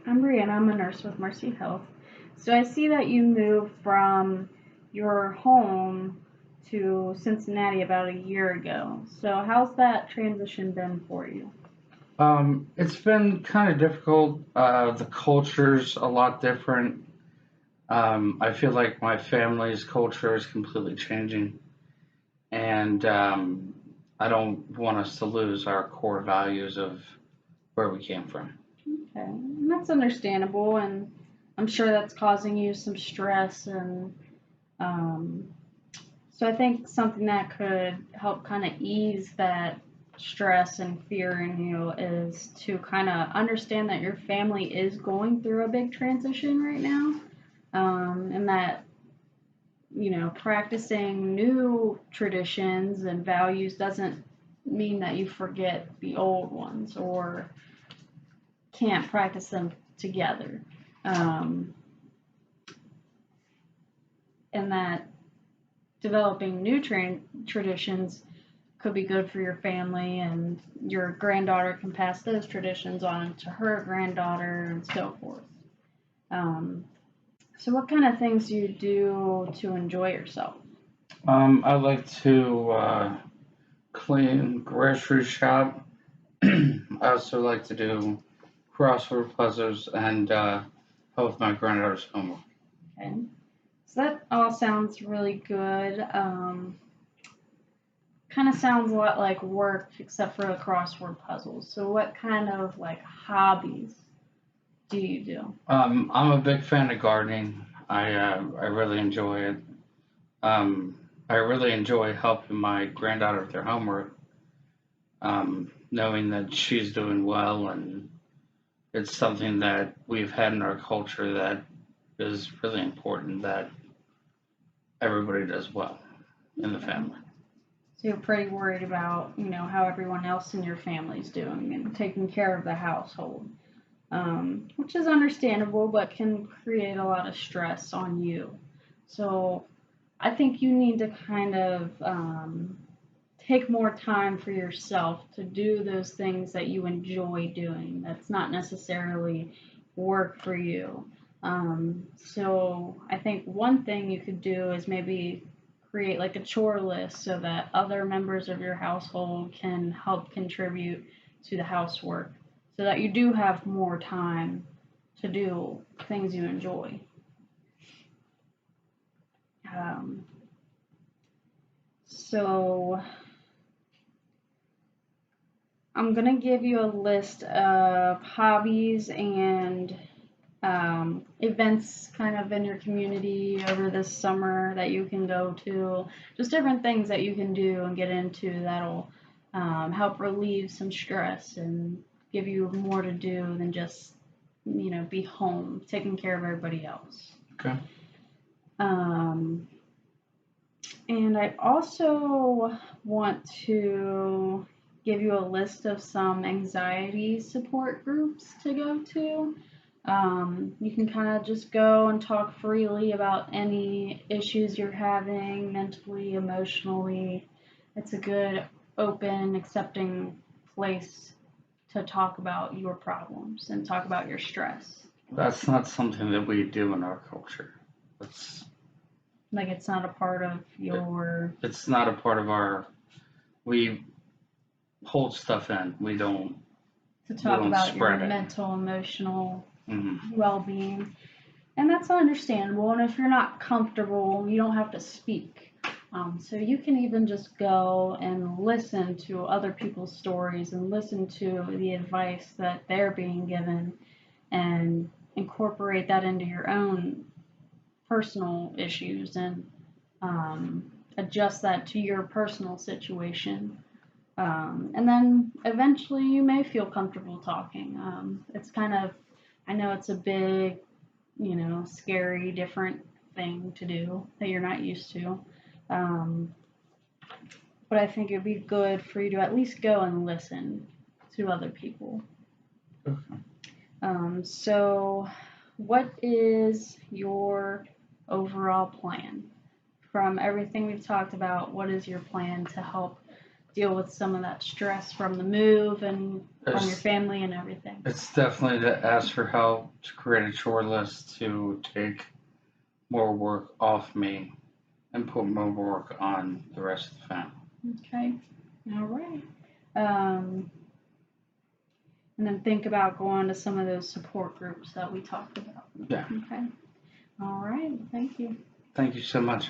I'm Brianna. I'm a nurse with Mercy Health. So I see that you moved from your home to Cincinnati about a year ago. So how's that transition been for you? It's been kind of difficult. The culture's a lot different. I feel like my family's culture is completely changing, and I don't want us to lose our core values of where we came from. Okay, and that's understandable, and I'm sure that's causing you some stress. And um, so I think something that could help kind of ease that stress and fear in you is to kind of understand that your family is going through a big transition right now, and that practicing new traditions and values doesn't mean that you forget the old ones or can't practice them together. Um, and that developing new traditions could be good for your family, and your granddaughter can pass those traditions on to her granddaughter and so forth. Um, so, what kind of things do you do to enjoy yourself? I like to clean, grocery shop. I also like to do crossword puzzles and help with my granddaughter's homework. Okay. So that all sounds really good. Kind of sounds a lot like work, except for the crossword puzzles. So, what kind of like hobbies do you do? I'm a big fan of gardening. I really enjoy it. I really enjoy helping my granddaughter with her homework, knowing that she's doing well, and it's something that we've had in our culture that is really important that everybody does well in the Okay. family. So you're pretty worried about, how everyone else in your family's doing and taking care of the household, which is understandable, but can create a lot of stress on you. So I think you need to kind of take more time for yourself to do those things that you enjoy doing. That's not necessarily work for you. So I think one thing you could do is maybe create like a chore list so that other members of your household can help contribute to the housework so that you do have more time to do things you enjoy. Um, so I'm gonna give you a list of hobbies and events kind of in your community over this summer that you can go to. Just different things that you can do and get into that'll help relieve some stress and give you more to do than just be home taking care of everybody else. Okay. Um, and I also want to give you a list of some anxiety support groups to go to. You can kind of just go and talk freely about any issues you're having mentally, emotionally. It's a good, open, accepting place to talk about your problems and talk about your stress. That's not something that we do in our culture. It's Like it's not a part of your it's not a part of our. We hold stuff in. to We talk don't about your spread it. mental, emotional Hmm. well-being. And that's understandable. And if you're not comfortable, you don't have to speak. So you can even just go and listen to other people's stories and listen to the advice that they're being given and incorporate that into your own personal issues and adjust that to your personal situation. And then eventually you may feel comfortable talking. It's kind of, I know it's a big, scary, different thing to do that you're not used to. Um, but I think it'd be good for you to at least go and listen to other people. Okay. So, what is your overall plan? From everything we've talked about, what is your plan to help deal with some of that stress from the move and from your It's, family and everything. it's definitely to ask for help, to create a chore list, to take more work off me and put more work on the rest of the family. Okay. All right. And then think about going to some of those support groups that we talked about. Yeah. Okay. All right. Thank you. Thank you so much.